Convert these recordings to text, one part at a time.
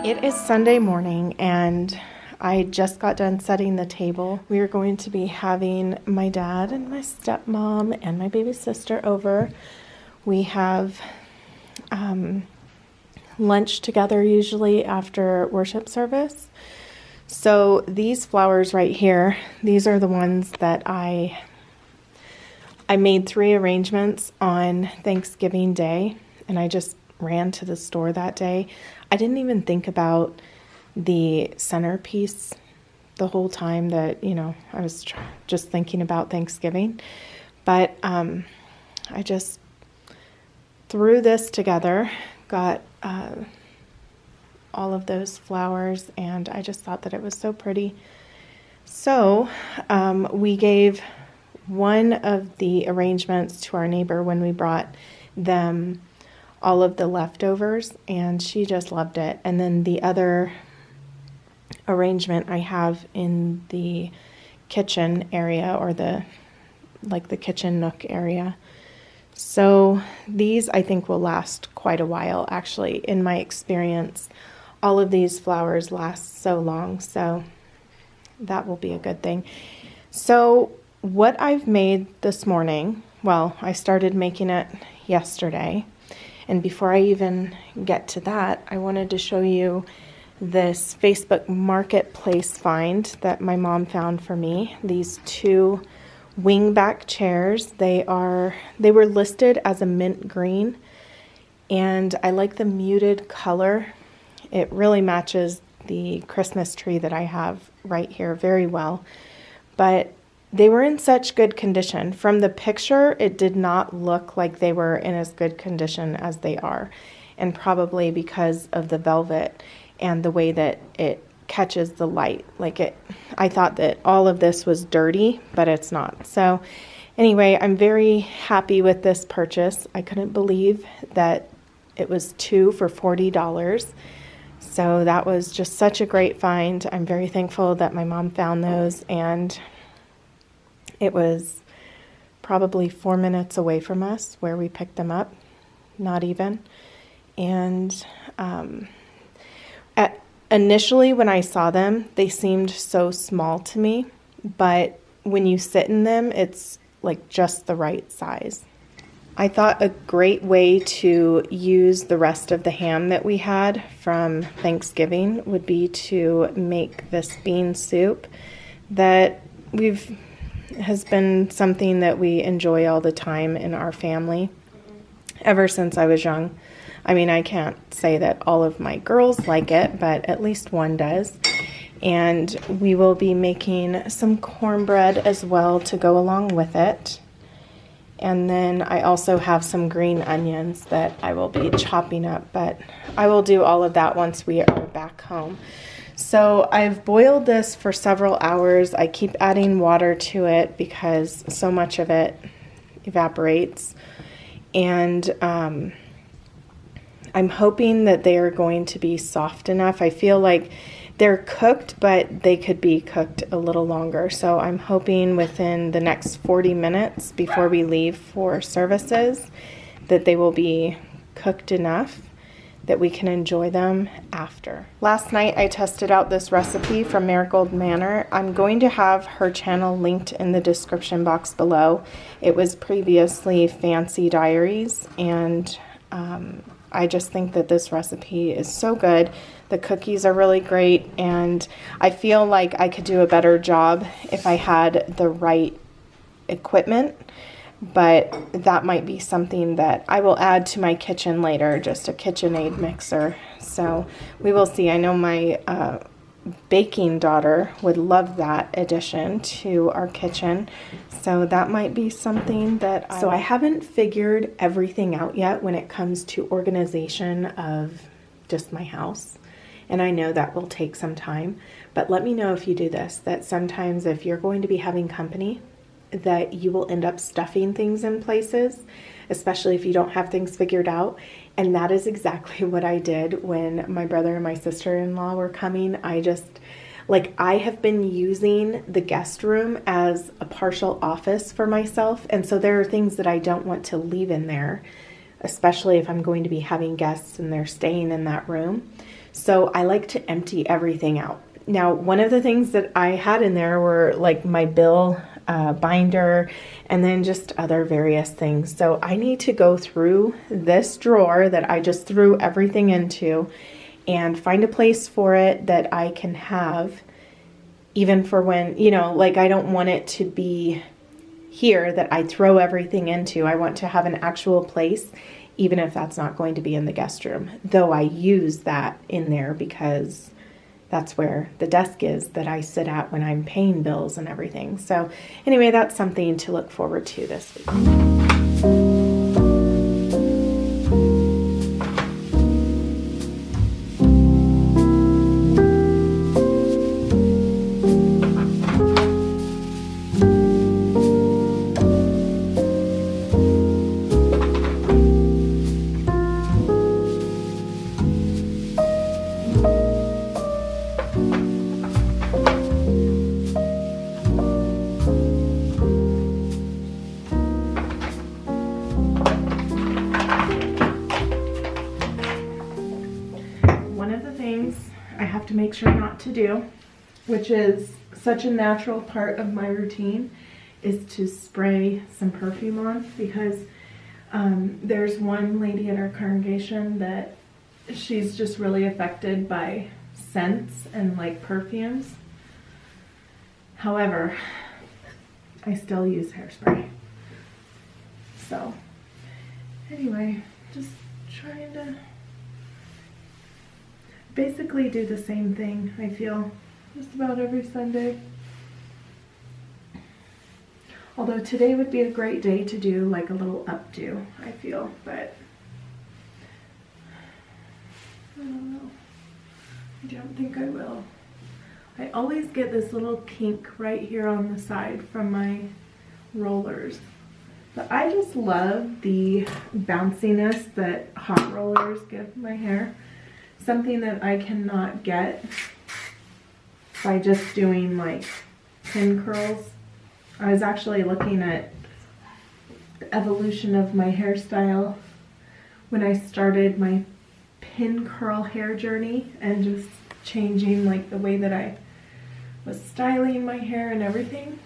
It is Sunday morning and I just got done setting the table. We are going to be having my dad and my stepmom and my baby sister over. We have lunch together usually after worship service. So these flowers right here, these are the ones that I made 3 arrangements on Thanksgiving Day, and I just ran to the store that day. I didn't even think about the centerpiece the whole time that, I was just thinking about Thanksgiving. But I just threw this together, got all of those flowers, and I just thought that it was so pretty. So we gave one of the arrangements to our neighbor when we brought them all of the leftovers, and she just loved it. And then the other arrangement I have in the kitchen area, or the kitchen nook area. So these I think will last quite a while. Actually, in my experience, all of these flowers last so long, so that will be a good thing. So what I've made this morning, well, I started making it yesterday. And before I even get to that, I wanted to show you this Facebook Marketplace find that my mom found for me. These 2 wingback chairs. They were listed as a mint green, and I like the muted color. It really matches the Christmas tree that I have right here very well. But they were in such good condition. From the picture, it did not look like they were in as good condition as they are, and probably because of the velvet and the way that it catches the light. I thought that all of this was dirty, but it's not. So anyway, I'm very happy with this purchase. I couldn't believe that it was 2 for $40. So that was just such a great find. I'm very thankful that my mom found those, and it was probably 4 minutes away from us where we picked them up, not even. And initially when I saw them, they seemed so small to me, but when you sit in them, it's like just the right size. I thought a great way to use the rest of the ham that we had from Thanksgiving would be to make this bean soup that has been something that we enjoy all the time in our family ever since I was young. I mean, I can't say that all of my girls like it, but at least one does. And we will be making some cornbread as well to go along with it. And then I also have some green onions that I will be chopping up, but I will do all of that once we are back home. So I've boiled this for several hours. I keep adding water to it because so much of it evaporates. And I'm hoping that they are going to be soft enough. I feel like they're cooked, but they could be cooked a little longer. So I'm hoping within the next 40 minutes before we leave for services that they will be cooked enough that we can enjoy them after. Last night I tested out this recipe from Marigold Manor. I'm going to have her channel linked in the description box below. It was previously Fancy Diaries, and I just think that this recipe is so good. The cookies are really great, and I feel like I could do a better job if I had the right equipment. But that might be something that I will add to my kitchen later, just a KitchenAid mixer. So we will see. I know my baking daughter would love that addition to our kitchen. So that might be something that I haven't figured everything out yet when it comes to organization of just my house. And I know that will take some time. But let me know if you do this, that sometimes if you're going to be having company, that you will end up stuffing things in places, especially if you don't have things figured out. And that is exactly what I did when my brother and my sister-in-law were coming. I have been using the guest room as a partial office for myself. And so there are things that I don't want to leave in there, especially if I'm going to be having guests and they're staying in that room. So I like to empty everything out. Now, one of the things that I had in there were like my bill binder and then just other various things. So I need to go through this drawer that I just threw everything into and find a place for it that I can have, even for when, you know, like I don't want it to be here that I throw everything into. I want to have an actual place, even if that's not going to be in the guest room, though I use that in there because that's where the desk is that I sit at when I'm paying bills and everything. So anyway, that's something to look forward to this week. To make sure not to do, which is such a natural part of my routine, is to spray some perfume on, because there's one lady in our congregation that she's just really affected by scents and like perfumes. However, I still use hairspray. So anyway, just trying to basically do the same thing, I feel, just about every Sunday. Although today would be a great day to do like a little updo, I feel, but I don't know. I don't think I will. I always get this little kink right here on the side from my rollers. But I just love the bounciness that hot rollers give my hair. Something that I cannot get by just doing like pin curls. I was actually looking at the evolution of my hairstyle when I started my pin curl hair journey and just changing like the way that I was styling my hair and everything.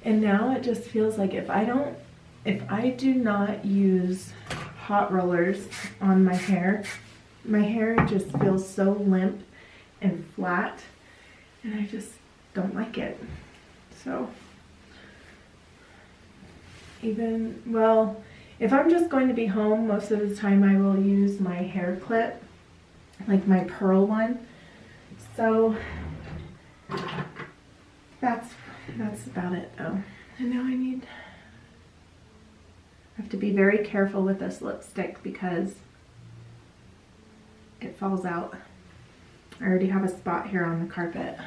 And now it just feels like if I do not use hot rollers on my hair just feels so limp and flat, and I just don't like it. So even, well, if I'm just going to be home, most of the time I will use my hair clip, like my pearl one. So that's about it though. And now I have to be very careful with this lipstick because it falls out. I already have a spot here on the carpet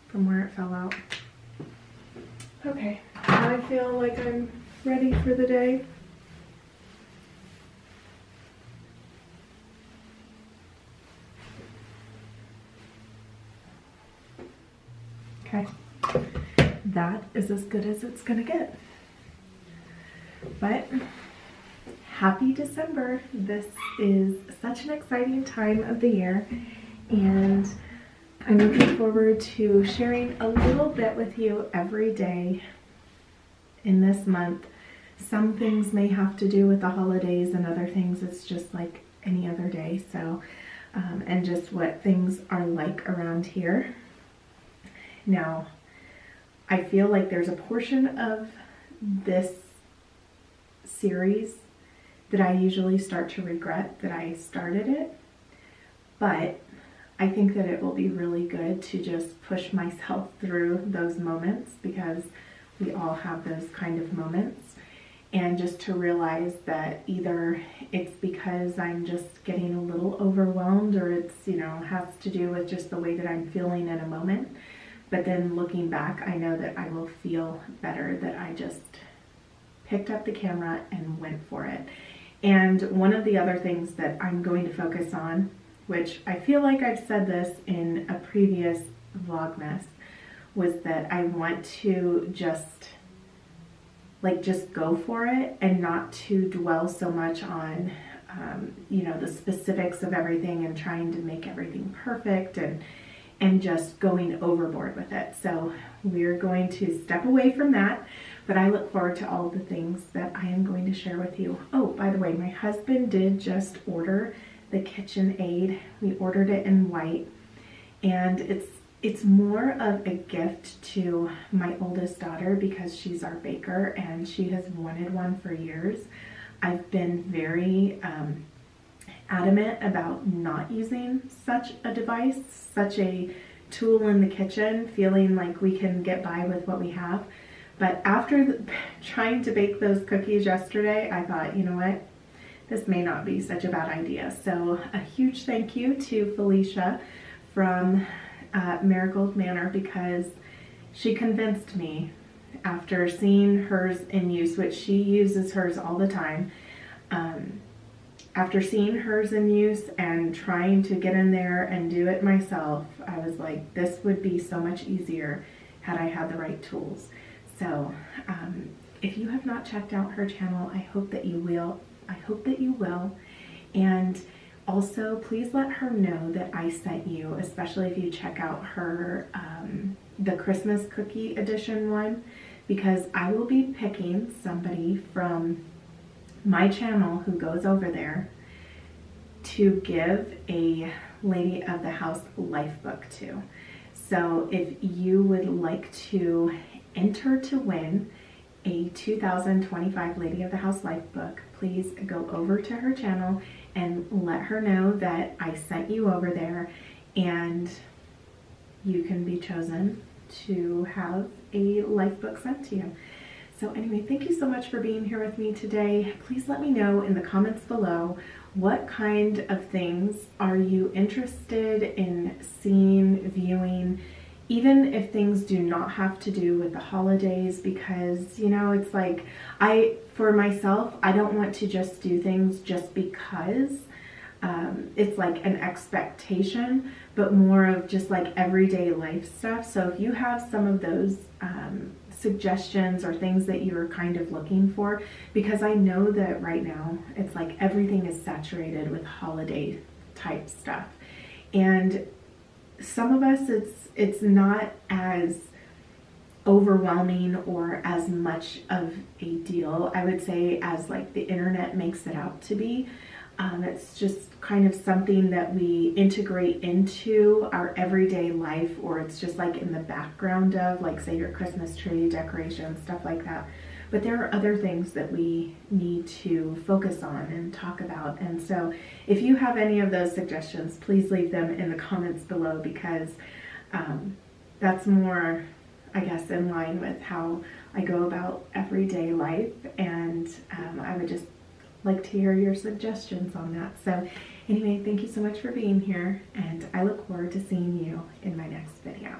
from where it fell out. Okay, I feel like I'm ready for the day. Okay, that is as good as it's gonna get. But happy December. This is such an exciting time of the year, and I'm looking forward to sharing a little bit with you every day in this month. Some things may have to do with the holidays, and other things it's just like any other day. So, and just what things are like around here. Now, I feel like there's a portion of this series that I usually start to regret that I started it, but I think that it will be really good to just push myself through those moments, because we all have those kind of moments, and just to realize that either it's because I'm just getting a little overwhelmed, or it's, you know, has to do with just the way that I'm feeling in a moment. But then looking back, I know that I will feel better that I just picked up the camera and went for it. And one of the other things that I'm going to focus on, which I feel like I've said this in a previous Vlogmas, was that I want to just like just go for it and not to dwell so much on you know, the specifics of everything and trying to make everything perfect and just going overboard with it. So we're going to step away from that, but I look forward to all the things that I am going to share with you. Oh, by the way, my husband did just order the KitchenAid. We ordered it in white, and it's more of a gift to my oldest daughter because she's our baker and she has wanted one for years. I've been very adamant about not using such a device, such a tool in the kitchen, feeling like we can get by with what we have. But after trying to bake those cookies yesterday, I thought, you know what, this may not be such a bad idea. So a huge thank you to Felicia from Marigold Manor, because she convinced me after seeing hers in use, which she uses hers all the time. After seeing hers in use and trying to get in there and do it myself, I was like, this would be so much easier had I had the right tools. So if you have not checked out her channel, I hope that you will. I hope that you will. And also, please let her know that I sent you, especially if you check out her the Christmas cookie edition one, because I will be picking somebody from my channel who goes over there to give a Lady of the House life book to. So if you would like to enter to win a 2025 Lady of the House life book, please go over to her channel and let her know that I sent you over there, and you can be chosen to have a life book sent to you. So anyway, thank you so much for being here with me today. Please let me know in the comments below, what kind of things are you interested in seeing, viewing, even if things do not have to do with the holidays, because, you know, it's like, for myself, I don't want to just do things just because it's like an expectation, but more of just like everyday life stuff. So if you have some of those suggestions or things that you're kind of looking for, because I know that right now it's like everything is saturated with holiday type stuff, and some of us it's not as overwhelming or as much of a deal, I would say, as like the internet makes it out to be. It's just kind of something that we integrate into our everyday life, or it's just like in the background of, like, say, your Christmas tree decorations, stuff like that. But there are other things that we need to focus on and talk about. And so if you have any of those suggestions, please leave them in the comments below, because that's more, I guess, in line with how I go about everyday life. And I would just like to hear your suggestions on that. So anyway, thank you so much for being here, and I look forward to seeing you in my next video.